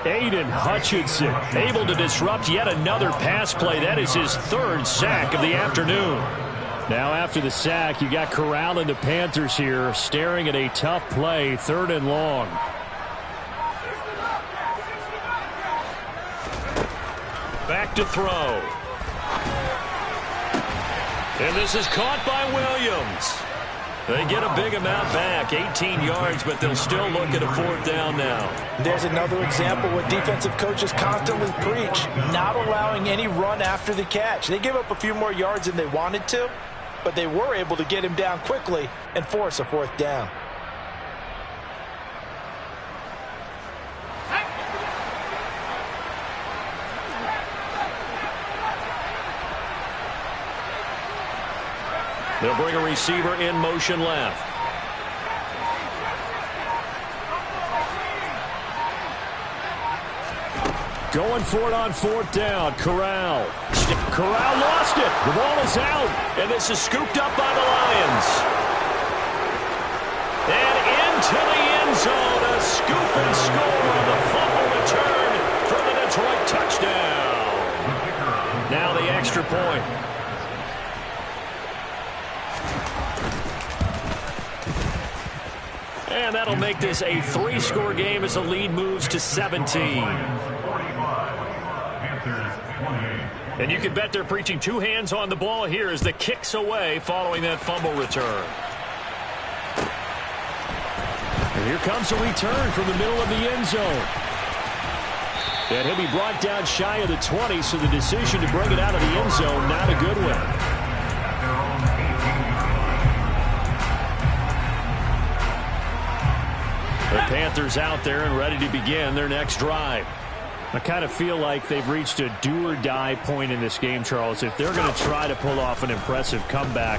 Aiden Hutchinson Able to disrupt yet another pass play. That is his 3rd sack of the afternoon. Now after the sack, you got Corral and the Panthers here staring at a tough play, 3rd and long. Back to throw. And this is caught by Williams. They get a big amount back, 18 yards, but they'll still look at a 4th down now. There's another example what defensive coaches constantly preach, not allowing any run after the catch. They gave up a few more yards than they wanted to, but they were able to get him down quickly and force a 4th down. They'll bring a receiver in motion left. Going for it on 4th down. Corral lost it. The ball is out. And this is scooped up by the Lions. And into the end zone. A scoop and score on the fumble return for the Detroit touchdown. Now the extra point. And that'll make this a 3-score game as the lead moves to 17. And you can bet they're preaching 2 hands on the ball here as the kick's away following that fumble return. And here comes a return from the middle of the end zone. And he'll be brought down shy of the 20, so the decision to bring it out of the end zone, not a good one. The Panthers out there and ready to begin their next drive. I kind of feel like they've reached a do-or-die point in this game, Charles. If they're going to try to pull off an impressive comeback,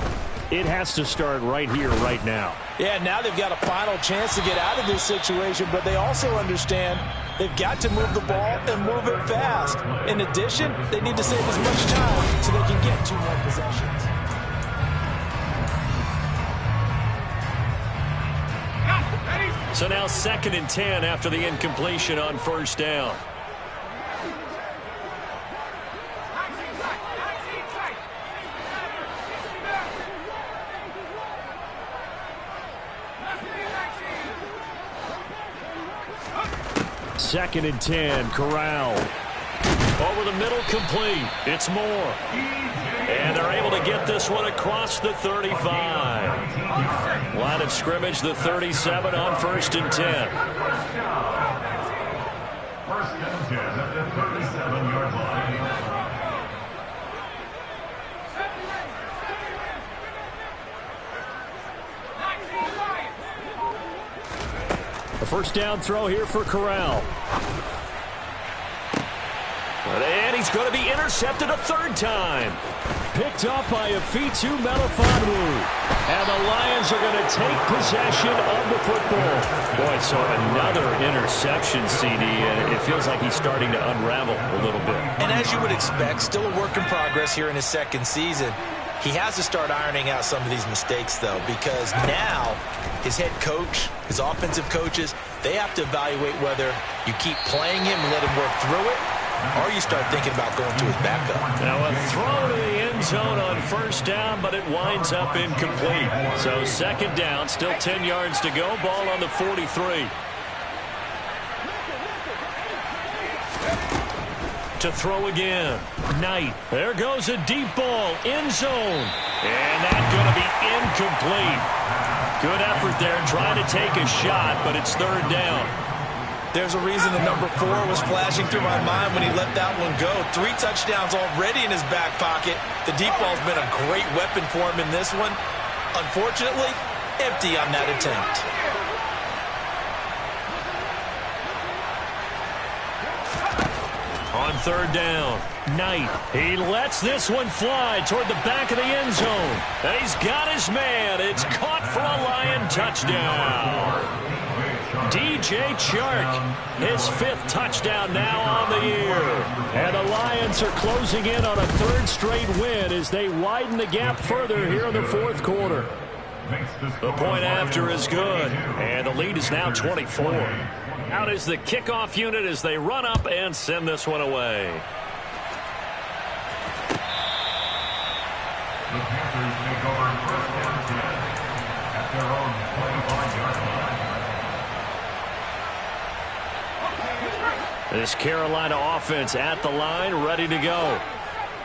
it has to start right here, right now. Yeah, now they've got a final chance to get out of this situation, but they also understand they've got to move the ball and move it fast. In addition, they need to save as much time so they can get 2 more possessions. So now 2nd and 10 after the incompletion on 1st down. Second and 10, Corral. Over the middle, complete. It's Moore. And they're able to get this one across the 35. Line of scrimmage, the 37 on 1st and 10. 1st and 10 at the 37-yard line. A 1st down throw here for Corral. And he's going to be intercepted a 3rd time. Picked up by Afitu Melifonwu. And the Lions are going to take possession of the football. Boy, so another interception, CD, and it feels like he's starting to unravel a little bit. And as you would expect, still a work in progress here in his 2nd season. He has to start ironing out some of these mistakes, though, because now his head coach, his offensive coaches, they have to evaluate whether you keep playing him and let him work through it, or you start thinking about going to his backup. Now a throw to the end zone on 1st down, but it winds up incomplete. So 2nd down, still 10 yards to go. Ball on the 43. To throw again. Knight. There goes a deep ball. End zone. And that's going to be incomplete. Good effort there trying to take a shot, but it's 3rd down. There's a reason the number 4 was flashing through my mind when he let that one go. 3 touchdowns already in his back pocket. The deep ball's been a great weapon for him in this one. Unfortunately, empty on that attempt. On 3rd down, Knight. He lets this one fly toward the back of the end zone. And he's got his man. It's caught for a Lion touchdown. DJ Chark, his 5th touchdown now on the year. And the Lions are closing in on a 3rd straight win as they widen the gap further here in the 4th quarter. The point after is good, and the lead is now 24. Out is the kickoff unit as they run up and send this one away. The Panthers take over 1st and 10 at their own 25-yard line. This Carolina offense at the line, ready to go.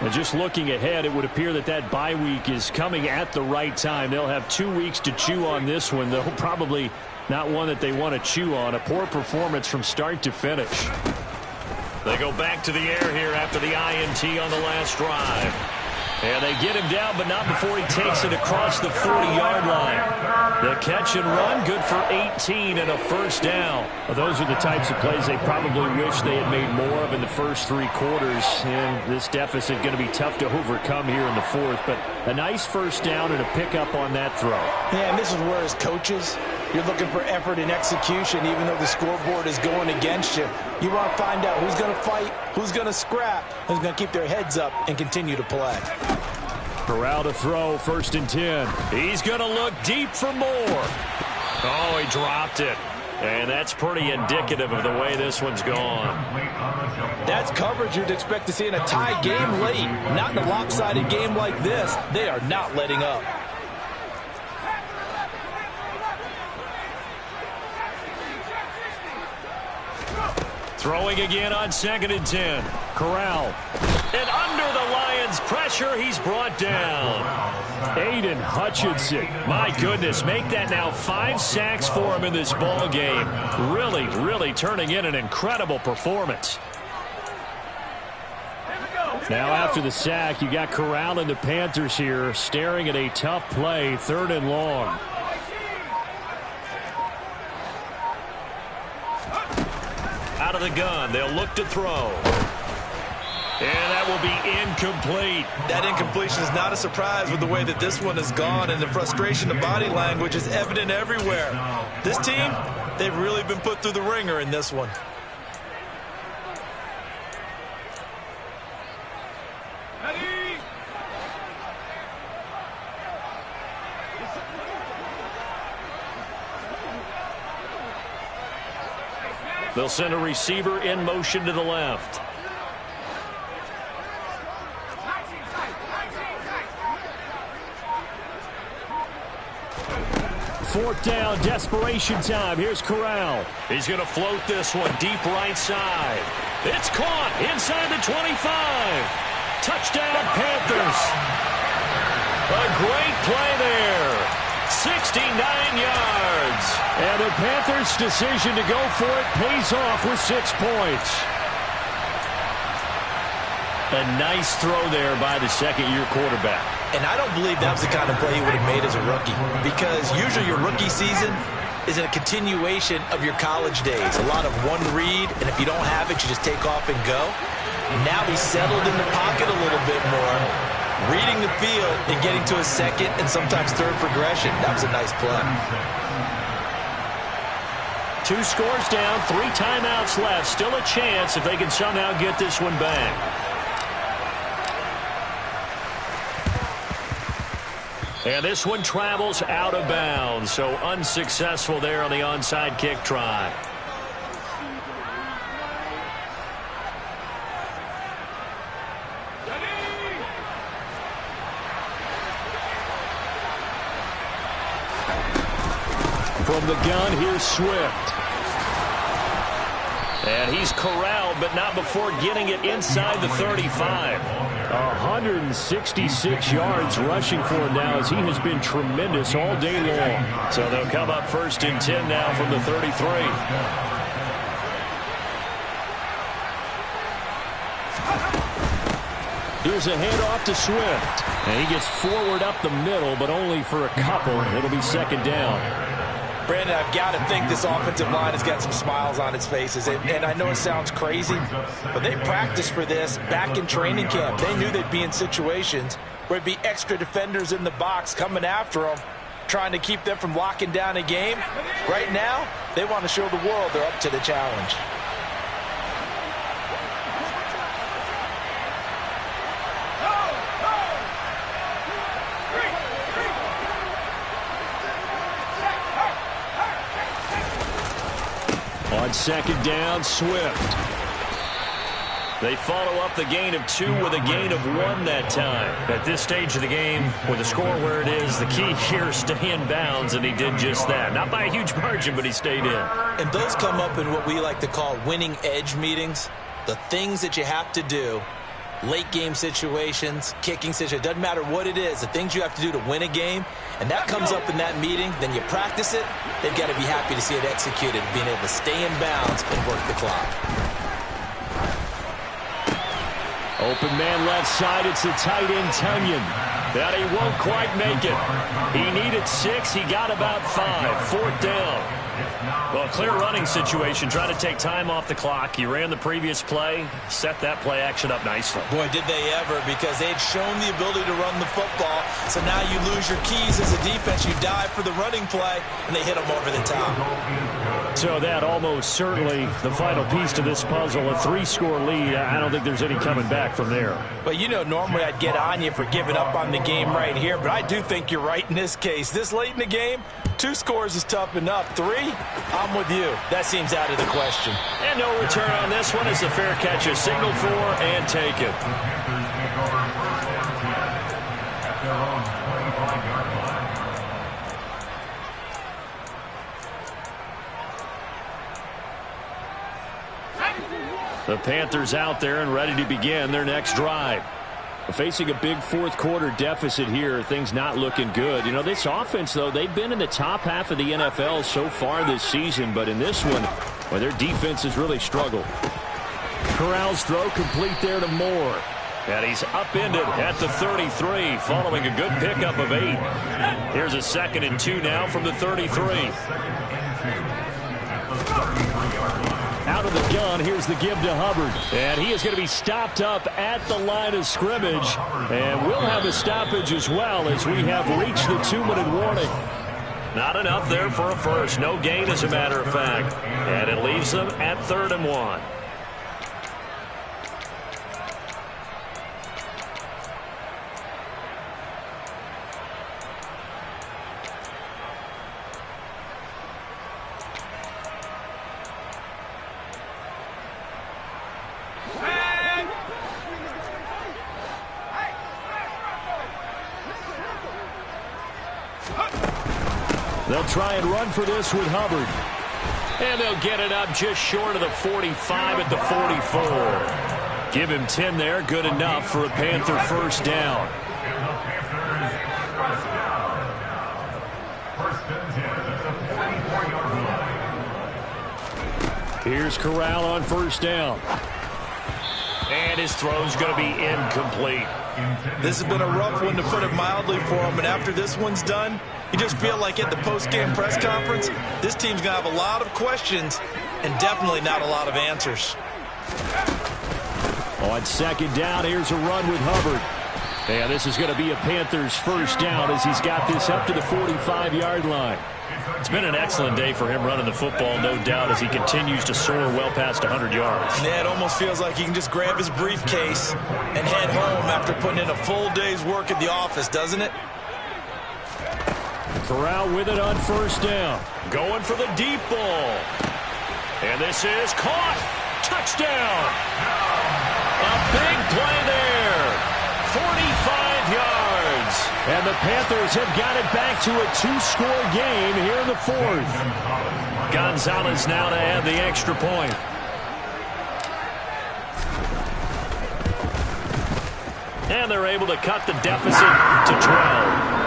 And just looking ahead, it would appear that that bye week is coming at the right time. They'll have 2 weeks to chew on this one, though probably not one that they want to chew on. A poor performance from start to finish. They go back to the air here after the INT on the last drive. And they get him down, but not before he takes it across the 40-yard line. The catch and run, good for 18 and a 1st down. Well, those are the types of plays they probably wish they had made more of in the first 3 quarters. And this deficit going to be tough to overcome here in the 4th. But a nice 1st down and a pickup on that throw. Yeah, and this is where as coaches, you're looking for effort and execution, even though the scoreboard is going against you. You want to find out who's going to fight, who's going to scrap, who's going to keep their heads up and continue to play. Corral to throw, 1st and 10. He's going to look deep for more. Oh, he dropped it. And that's pretty indicative of the way this one's gone. That's coverage you'd expect to see in a tie game late. Not in a lopsided game like this. They are not letting up. Throwing again on 2nd and 10. Corral. And under the Lions' pressure, he's brought down. Aiden Hutchinson. My goodness, make that now 5 sacks for him in this ball game. Really, really turning in an incredible performance. Now after the sack, you got Corral and the Panthers here staring at a tough play, 3rd and long. Out of the gun, they'll look to throw. And that will be incomplete. That incompletion is not a surprise with the way that this one has gone, and the frustration, the body language is evident everywhere. This team, they've really been put through the ringer in this one. They'll send a receiver in motion to the left. Fourth down, desperation time. Here's Corral. He's going to float this one deep right side. It's caught inside the 25. Touchdown, Panthers. A great play there. 69 yards. And the Panthers' decision to go for it pays off with 6 points. A nice throw there by the second-year quarterback. And I don't believe that was the kind of play he would have made as a rookie, because usually your rookie season is a continuation of your college days. A lot of one read, and if you don't have it, you just take off and go. Now he's settled in the pocket a little bit more, reading the field and getting to a second and sometimes third progression. That was a nice play. 2 scores down, 3 timeouts left. Still a chance if they can somehow get this one back. And this one travels out of bounds, so unsuccessful there on the onside kick try. From the gun, here's Swift. And he's corralled, but not before getting it inside the 35. 166 yards rushing for him now, as he has been tremendous all day long. So they'll come up 1st and 10 now from the 33. Here's a handoff to Swift. And he gets forward up the middle, but only for a couple. It'll be 2nd down. Brandon, I've got to think this offensive line has got some smiles on its faces. And I know it sounds crazy, but they practiced for this back in training camp. They knew they'd be in situations where it'd be extra defenders in the box coming after them, trying to keep them from locking down a game. Right now, they want to show the world they're up to the challenge. On 2nd down, Swift. They follow up the gain of 2 with a gain of 1 that time. At this stage of the game, with the score where it is, the key here is stay in bounds, and he did just that. Not by a huge margin, but he stayed in. And those come up in what we like to call winning edge meetings. The things that you have to do, late game situations, kicking situations, doesn't matter what it is, the things you have to do to win a game, and that comes up in that meeting, then you practice it, they've got to be happy to see it executed, being able to stay in bounds and work the clock. Open man left side, it's the tight end, Tunyon. That he won't quite make it. He needed 6, he got about 5. 4th down. Well, a clear running situation, trying to take time off the clock. He ran the previous play, set that play action up nicely. Boy, did they ever, because they'd shown the ability to run the football. So now you lose your keys as a defense. You dive for the running play, and they hit them over the top. So that almost certainly the final piece to this puzzle, a 3-score lead. I don't think there's any coming back from there. But, you know, normally I'd get on you for giving up on the game right here, but I do think you're right in this case. This late in the game, 2 scores is tough enough. 3, I'm with you. That seems out of the question. And no return on this one. It's a fair catch, a signal for, and take it. The Panthers out there and ready to begin their next drive. Facing a big 4th quarter deficit here, things not looking good. You know, this offense, though, they've been in the top half of the NFL so far this season, but in this one, well, their defense has really struggled. Corral's throw complete there to Moore. And he's upended at the 33, following a good pickup of 8. Here's a 2nd and 2 now from the 33. out of the gun. Here's the give to Hubbard. And he is going to be stopped up at the line of scrimmage. And we'll have a stoppage as well as we have reached the 2-minute warning. Not enough there for a first. No gain, as a matter of fact. And it leaves them at 3rd and 1. They'll try and run for this with Hubbard. And they'll get it up just short of the 45 at the 44. Give him 10 there. Good enough for a Panther first down. Here's Corral on first down. And his throw's going to be incomplete. This has been a rough one, to put it mildly, for him. And after this one's done, you just feel like at the post-game press conference, this team's going to have a lot of questions and definitely not a lot of answers. On second down, here's a run with Hubbard. And this is going to be a Panthers first down as he's got this up to the 45-yard line. It's been an excellent day for him running the football, no doubt, as he continues to soar well past 100 yards. Yeah, it almost feels like he can just grab his briefcase and head home after putting in a full day's work at the office, doesn't it? Corral with it on first down. Going for the deep ball. And this is caught. Touchdown. A big play there. 45 yards. And the Panthers have got it back to a 2-score game here in the 4th. Gonzalez now to add the extra point. And they're able to cut the deficit to 12.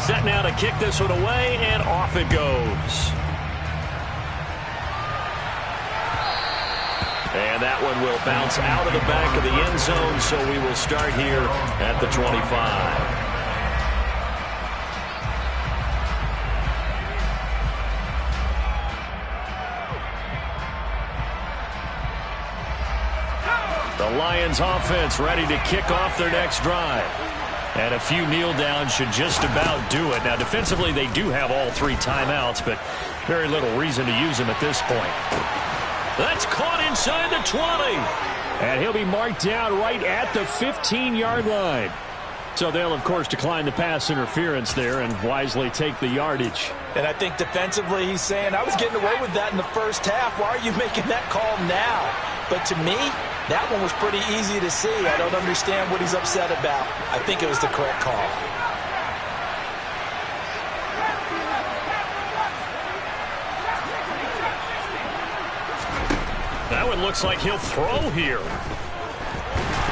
Set now to kick this one away, and off it goes. And that one will bounce out of the back of the end zone, so we will start here at the 25. The Lions offense ready to kick off their next drive. And a few kneel downs should just about do it. Now, defensively, they do have all 3 timeouts, but very little reason to use them at this point. That's caught inside the 20. And he'll be marked down right at the 15-yard line. So they'll, of course, decline the pass interference there and wisely take the yardage. And I think defensively he's saying, I was getting away with that in the first half. Why are you making that call now? But to me, that one was pretty easy to see. I don't understand what he's upset about. I think it was the correct call. That one looks like he'll throw here.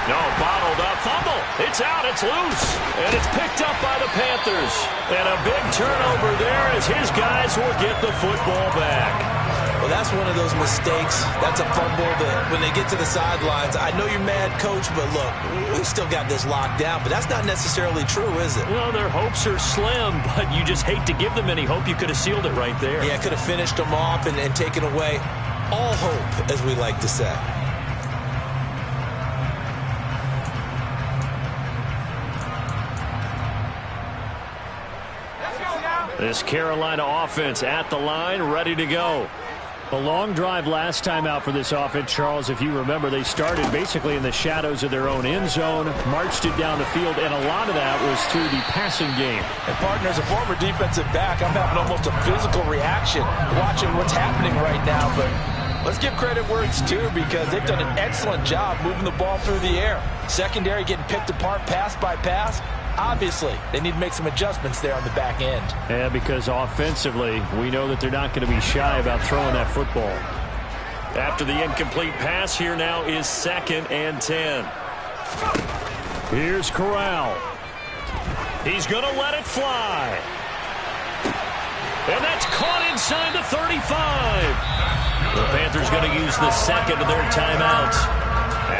No, bottled up. Fumble. It's out. It's loose. And it's picked up by the Panthers. And a big turnover there as his guys will get the football back. Well, that's one of those mistakes. That's a fumble that when they get to the sidelines, I know you're mad, Coach, but look, we still got this locked down. But that's not necessarily true, is it? Well, their hopes are slim, but you just hate to give them any hope. You could have sealed it right there. Yeah, could have finished them off and taken away all hope, as we like to say. This Carolina offense at the line, ready to go. A long drive last time out for this offense, Charles. If you remember, they started basically in the shadows of their own end zone, marched it down the field, and a lot of that was through the passing game. And, partner, as a former defensive back, I'm having almost a physical reaction watching what's happening right now. But let's give credit where it's due, because they've done an excellent job moving the ball through the air. Secondary getting picked apart pass by pass. Obviously, they need to make some adjustments there on the back end. Yeah, because offensively, we know that they're not going to be shy about throwing that football. After the incomplete pass, here now is 2nd and 10. Here's Corral. He's going to let it fly. And that's caught inside the 35. The Panthers going to use the second of their timeouts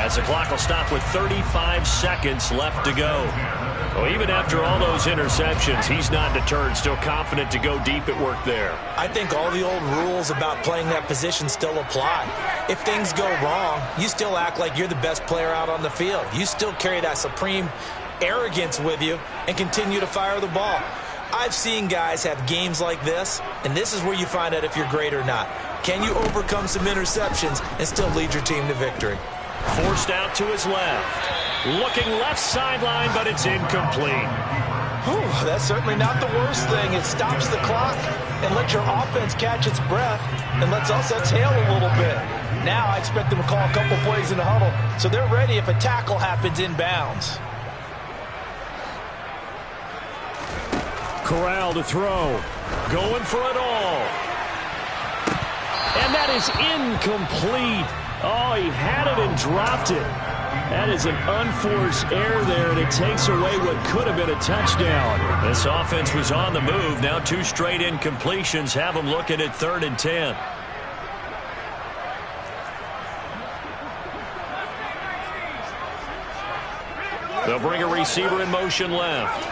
as the clock will stop with 35 seconds left to go. Well, even after all those interceptions, he's not deterred, still confident to go deep at work there. I think all the old rules about playing that position still apply. If things go wrong, you still act like you're the best player out on the field. You still carry that supreme arrogance with you and continue to fire the ball. I've seen guys have games like this, and this is where you find out if you're great or not. Can you overcome some interceptions and still lead your team to victory? Forced out to his left. Looking left sideline, but it's incomplete. Whew, that's certainly not the worst thing. It stops the clock and lets your offense catch its breath and lets us exhale a little bit. Now I expect them to call a couple plays in the huddle so they're ready if a tackle happens inbounds. Corral to throw. Going for it all. And that is incomplete. Oh, he had it and dropped it. That is an unforced error there, and it takes away what could have been a touchdown. This offense was on the move. Now 2 straight incompletions have them looking at 3rd and 10. They'll bring a receiver in motion left.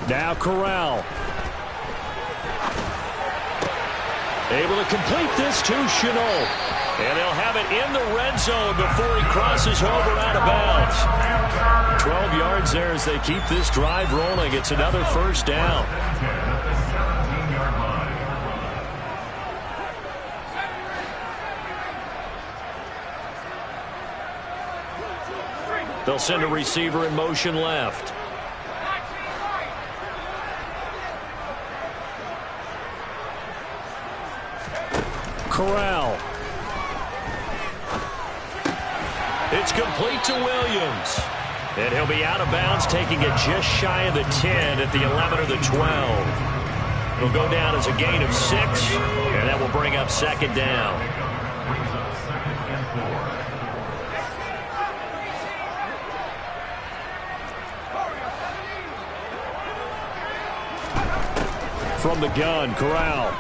Now Corral. Able to complete this to Chenault. And they'll have it in the red zone before he crosses over out of bounds. 12 yards there as they keep this drive rolling. It's another first down. They'll send a receiver in motion left. Corral. It's complete to Williams. And he'll be out of bounds, taking it just shy of the 10 at the 11 or the 12. It'll go down as a gain of 6, and that will bring up 2nd down. From the gun, Corral.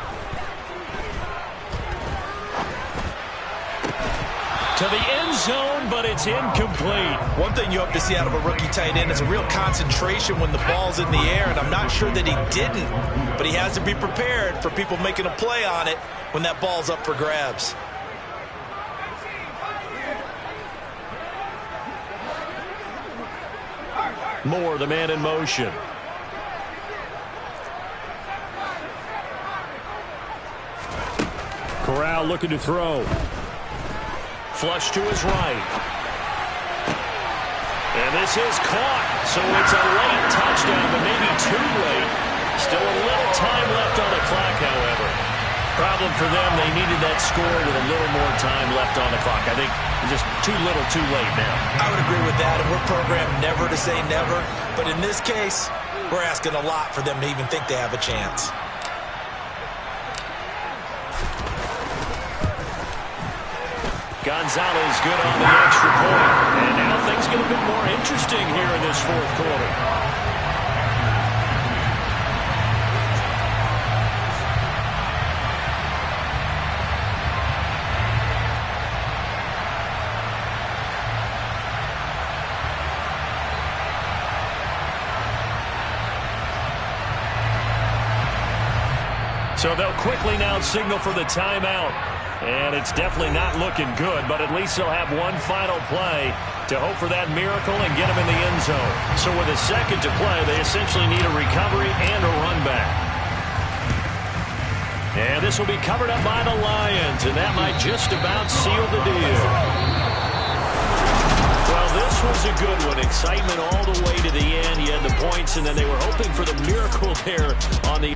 To the end zone, but it's incomplete. One thing you hope to see out of a rookie tight end is a real concentration when the ball's in the air, and I'm not sure that he didn't, but he has to be prepared for people making a play on it when that ball's up for grabs. Moore, the man in motion. Corral looking to throw. Flush to his right. And this is caught. So it's a late touchdown, but maybe too late. Still a little time left on the clock, however. Problem for them, they needed that score with a little more time left on the clock. I think just too little, too late now. I would agree with that, and we're programmed never to say never. But in this case, we're asking a lot for them to even think they have a chance. Gonzalez good on the extra point. And now things get a bit more interesting here in this 4th quarter. So they'll quickly now signal for the timeout. And it's definitely not looking good, but at least they'll have one final play to hope for that miracle and get them in the end zone. So with a second to play, they essentially need a recovery and a run back. And this will be covered up by the Lions, and that might just about seal the deal. Well, this was a good one. Excitement all the way to the end. You had the points, and then they were hoping for the miracle there on the